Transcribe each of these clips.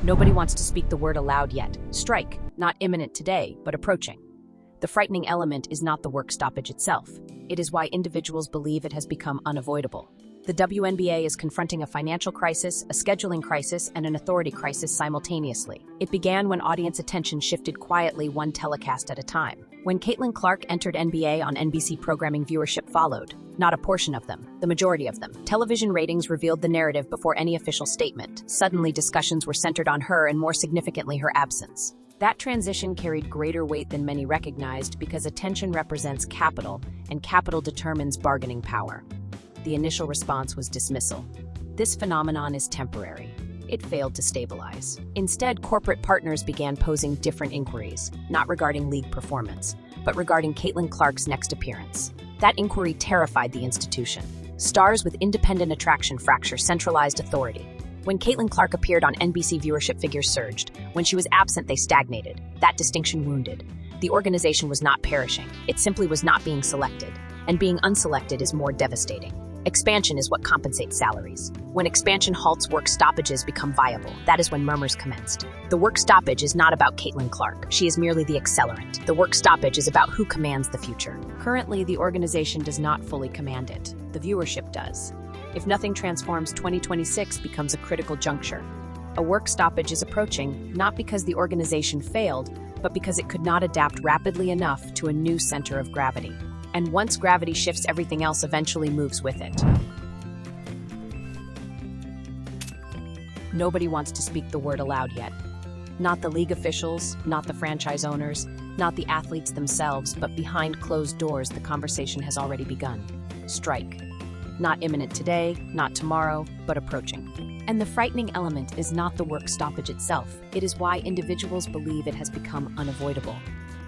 Nobody wants to speak the word aloud yet. Strike, not imminent today, but approaching. The frightening element is not the work stoppage itself. It is why individuals believe it has become unavoidable. The WNBA is confronting a financial crisis, a scheduling crisis, and an authority crisis simultaneously. It began when audience attention shifted quietly, one telecast at a time. When Caitlin Clark entered NBA on NBC programming, viewership followed. Not a portion of them, the majority of them. Television ratings revealed the narrative before any official statement. Suddenly, discussions were centered on her and, more significantly, her absence. That transition carried greater weight than many recognized because attention represents capital, and capital determines bargaining power. The initial response was dismissal. This phenomenon is temporary. It failed to stabilize. Instead, corporate partners began posing different inquiries, not regarding league performance, but regarding Caitlin Clark's next appearance. That inquiry terrified the institution. Stars with independent attraction fracture centralized authority. When Caitlin Clark appeared on NBC, viewership figures surged. When she was absent, they stagnated. That distinction wounded. The organization was not perishing. It simply was not being selected. And being unselected is more devastating. Expansion is what compensates salaries. When expansion halts, work stoppages become viable. That is when murmurs commenced. The work stoppage is not about Caitlin Clark. She is merely the accelerant. The work stoppage is about who commands the future. Currently, the organization does not fully command it. The viewership does. If nothing transforms, 2026 becomes a critical juncture. A work stoppage is approaching, not because the organization failed, but because it could not adapt rapidly enough to a new center of gravity. And once gravity shifts, everything else eventually moves with it. Nobody wants to speak the word aloud yet. Not the league officials, not the franchise owners, not the athletes themselves, but behind closed doors, the conversation has already begun. Strike. Not imminent today, not tomorrow, but approaching. And the frightening element is not the work stoppage itself. It is why individuals believe it has become unavoidable.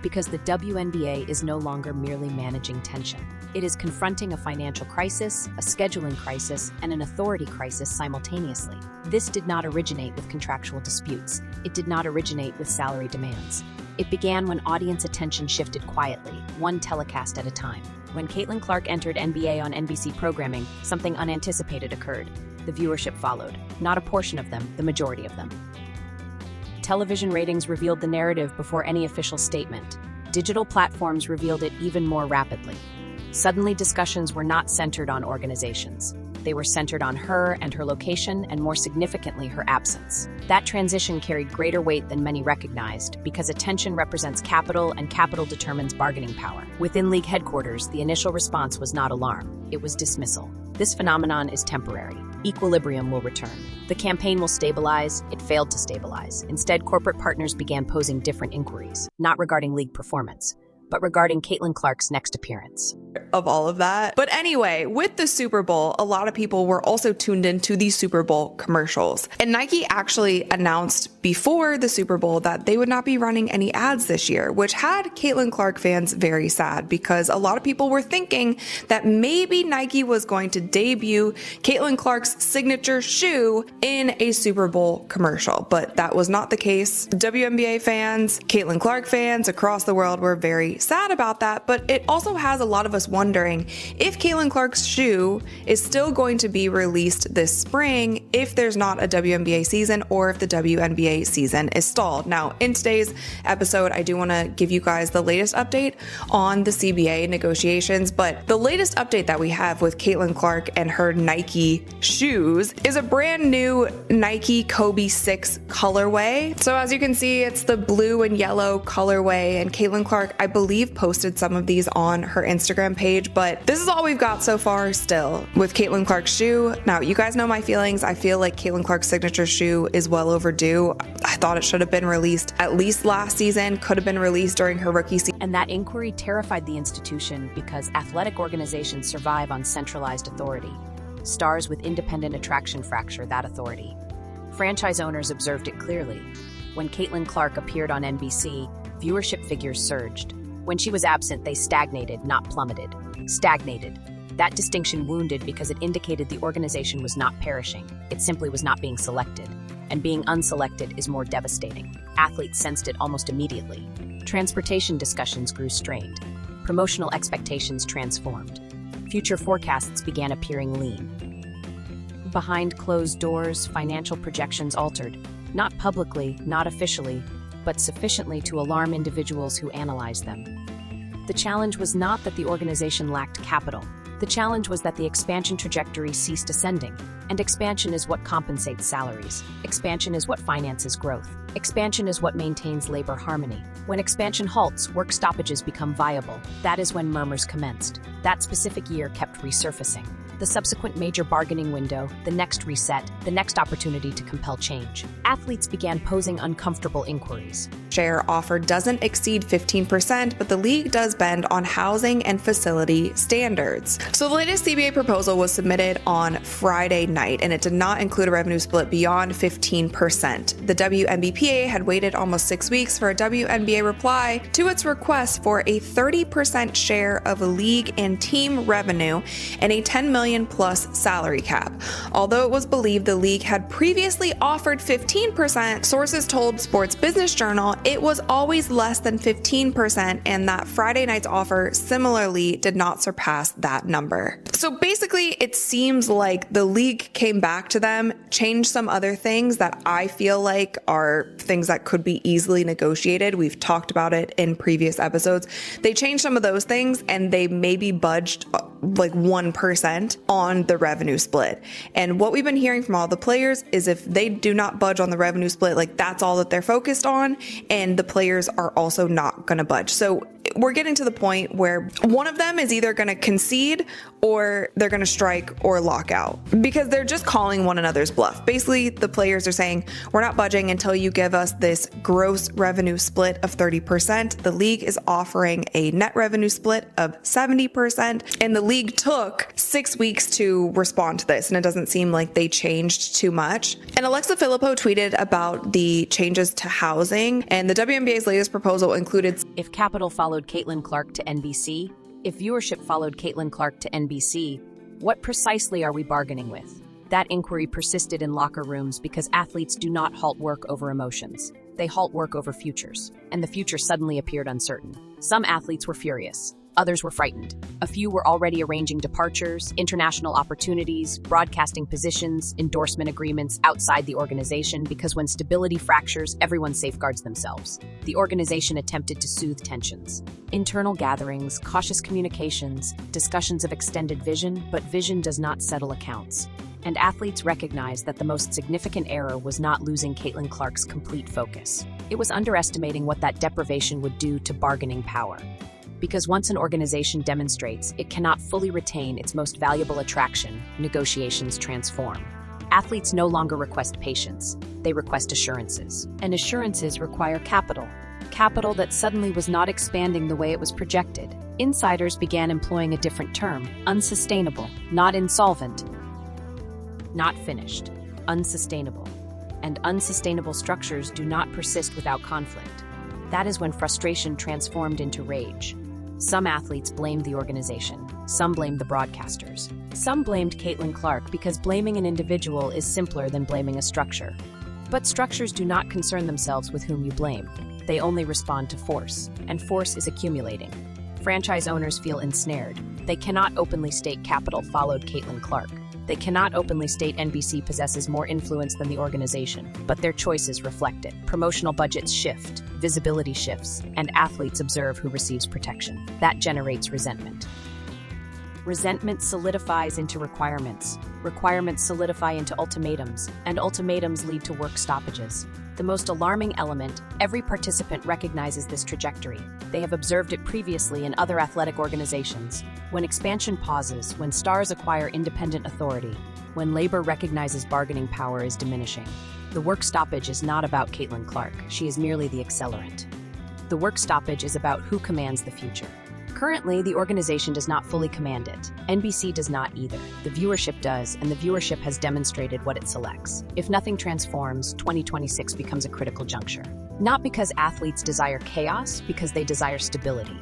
Because the WNBA is no longer merely managing tension. It is confronting a financial crisis, a scheduling crisis, and an authority crisis simultaneously. This did not originate with contractual disputes. It did not originate with salary demands. It began when audience attention shifted quietly, one telecast at a time. When Caitlin Clark entered NBA on NBC programming, something unanticipated occurred. The viewership followed. Not a portion of them, the majority of them. Television ratings revealed the narrative before any official statement. Digital platforms revealed it even more rapidly. Suddenly, discussions were not centered on organizations. They were centered on her and her location, and more significantly, her absence. That transition carried greater weight than many recognized because attention represents capital, and capital determines bargaining power. Within league headquarters, the initial response was not alarm. It was dismissal. This phenomenon is temporary. Equilibrium will return. The campaign will stabilize. It failed to stabilize. Instead, corporate partners began posing different inquiries, not regarding league performance, but regarding Caitlin Clark's next appearance. Of all of that. But anyway, with the Super Bowl, a lot of people were also tuned into the Super Bowl commercials. And Nike actually announced before the Super Bowl that they would not be running any ads this year, which had Caitlin Clark fans very sad because a lot of people were thinking that maybe Nike was going to debut Caitlin Clark's signature shoe in a Super Bowl commercial. But that was not the case. WNBA fans, Caitlin Clark fans across the world were very sad about that, but it also has a lot of us wondering if Caitlin Clark's shoe is still going to be released this spring if there's not a WNBA season or if the WNBA season is stalled. Now, in today's episode, I do want to give you guys the latest update on the CBA negotiations, but the latest update that we have with Caitlin Clark and her Nike shoes is a brand new Nike Kobe 6 colorway. So as you can see, it's the blue and yellow colorway, and Caitlin Clark, I believe, posted some of these on her Instagram page, but this is all we've got so far still with Caitlin Clark's shoe. Now, you guys know my feelings. I feel like Caitlin Clark's signature shoe is well overdue. I thought it should have been released at least last season, could have been released during her rookie season. And that inquiry terrified the institution because athletic organizations survive on centralized authority. Stars with independent attraction fracture that authority. Franchise owners observed it clearly. When Caitlin Clark appeared on NBC, viewership figures surged. When she was absent, they stagnated, not plummeted. Stagnated. That distinction wounded because it indicated the organization was not perishing. It simply was not being selected. And being unselected is more devastating. Athletes sensed it almost immediately. Transportation discussions grew strained. Promotional expectations transformed. Future forecasts began appearing lean. Behind closed doors, financial projections altered. Not publicly, not officially, but sufficiently to alarm individuals who analyze them. The challenge was not that the organization lacked capital. The challenge was that the expansion trajectory ceased ascending. And expansion is what compensates salaries. Expansion is what finances growth. Expansion is what maintains labor harmony. When expansion halts, work stoppages become viable. That is when murmurs commenced. That specific year kept resurfacing. The subsequent major bargaining window, the next reset, the next opportunity to compel change. Athletes began posing uncomfortable inquiries. Share offer doesn't exceed 15%, but the league does bend on housing and facility standards. So the latest CBA proposal was submitted on Friday night, and it did not include a revenue split beyond 15%. The WNBA had waited almost 6 weeks for a WNBA reply to its request for a 30% share of league and team revenue and a $10 million plus salary cap. Although it was believed the league had previously offered 15%, sources told Sports Business Journal it was always less than 15%, and that Friday night's offer similarly did not surpass that number. So basically, it seems like the league came back to them, changed some other things that I feel like are things that could be easily negotiated. We've talked about it in previous episodes. They changed some of those things, and they maybe budged like 1% on the revenue split. And what we've been hearing from all the players is if they do not budge on the revenue split, like that's all that they're focused on, and the players are also not going to budge. So we're getting to the point where one of them is either going to concede or they're going to strike or lock out because they're just calling one another's bluff. Basically, the players are saying, we're not budging until you give us this gross revenue split of 30%. The league is offering a net revenue split of 70%, and the league took 6 weeks to respond to this, and it doesn't seem like they changed too much. And Alexa Filippo tweeted about the changes to housing, and the WNBA's latest proposal included, if capital followed Caitlin Clark to NBC, if viewership followed Caitlin Clark to NBC, what precisely are we bargaining with? That inquiry persisted in locker rooms because athletes do not halt work over emotions. They halt work over futures, and the future suddenly appeared uncertain. Some athletes were furious. Others were frightened. A few were already arranging departures, international opportunities, broadcasting positions, endorsement agreements outside the organization because when stability fractures, everyone safeguards themselves. The organization attempted to soothe tensions. Internal gatherings, cautious communications, discussions of extended vision, but vision does not settle accounts. And athletes recognized that the most significant error was not losing Caitlin Clark's complete focus. It was underestimating what that deprivation would do to bargaining power. Because once an organization demonstrates it cannot fully retain its most valuable attraction, negotiations transform. Athletes no longer request patience, they request assurances. And assurances require capital. Capital that suddenly was not expanding the way it was projected. Insiders began employing a different term, unsustainable, not insolvent, not finished, unsustainable. And unsustainable structures do not persist without conflict. That is when frustration transformed into rage. Some athletes blamed the organization. Some blamed the broadcasters. Some blamed Caitlin Clark because blaming an individual is simpler than blaming a structure. But structures do not concern themselves with whom you blame. They only respond to force, and force is accumulating. Franchise owners feel ensnared. They cannot openly state capital followed Caitlin Clark. They cannot openly state NBC possesses more influence than the organization, but their choices reflect it. Promotional budgets shift, visibility shifts, and athletes observe who receives protection. That generates resentment. Resentment solidifies into requirements. Requirements solidify into ultimatums, and ultimatums lead to work stoppages. The most alarming element, every participant recognizes this trajectory. They have observed it previously in other athletic organizations. When expansion pauses, when stars acquire independent authority, when labor recognizes bargaining power is diminishing. The work stoppage is not about Caitlin Clark. She is merely the accelerant. The work stoppage is about who commands the future. Currently, the organization does not fully command it. NBC does not either. The viewership does, and the viewership has demonstrated what it selects. If nothing transforms, 2026 becomes a critical juncture. Not because athletes desire chaos, because they desire stability.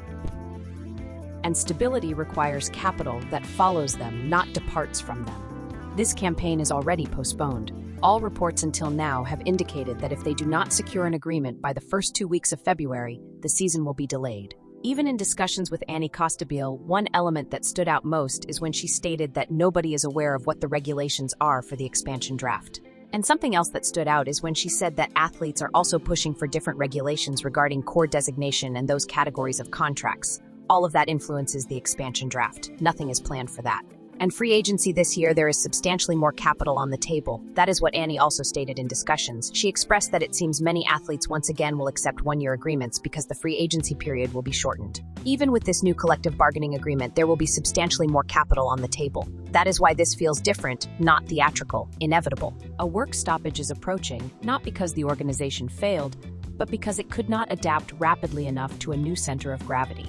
And stability requires capital that follows them, not departs from them. This campaign is already postponed. All reports until now have indicated that if they do not secure an agreement by the first 2 weeks of February, the season will be delayed. Even in discussions with Annie Costabile, one element that stood out most is when she stated that nobody is aware of what the regulations are for the expansion draft. And something else that stood out is when she said that athletes are also pushing for different regulations regarding core designation and those categories of contracts. All of that influences the expansion draft. Nothing is planned for that. And free agency this year, there is substantially more capital on the table. That is what Annie also stated in discussions. She expressed that it seems many athletes once again will accept one-year agreements because the free agency period will be shortened. Even with this new collective bargaining agreement, there will be substantially more capital on the table. That is why this feels different, not theatrical, inevitable. A work stoppage is approaching, not because the organization failed, but because it could not adapt rapidly enough to a new center of gravity.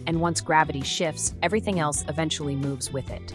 And once gravity shifts, everything else eventually moves with it.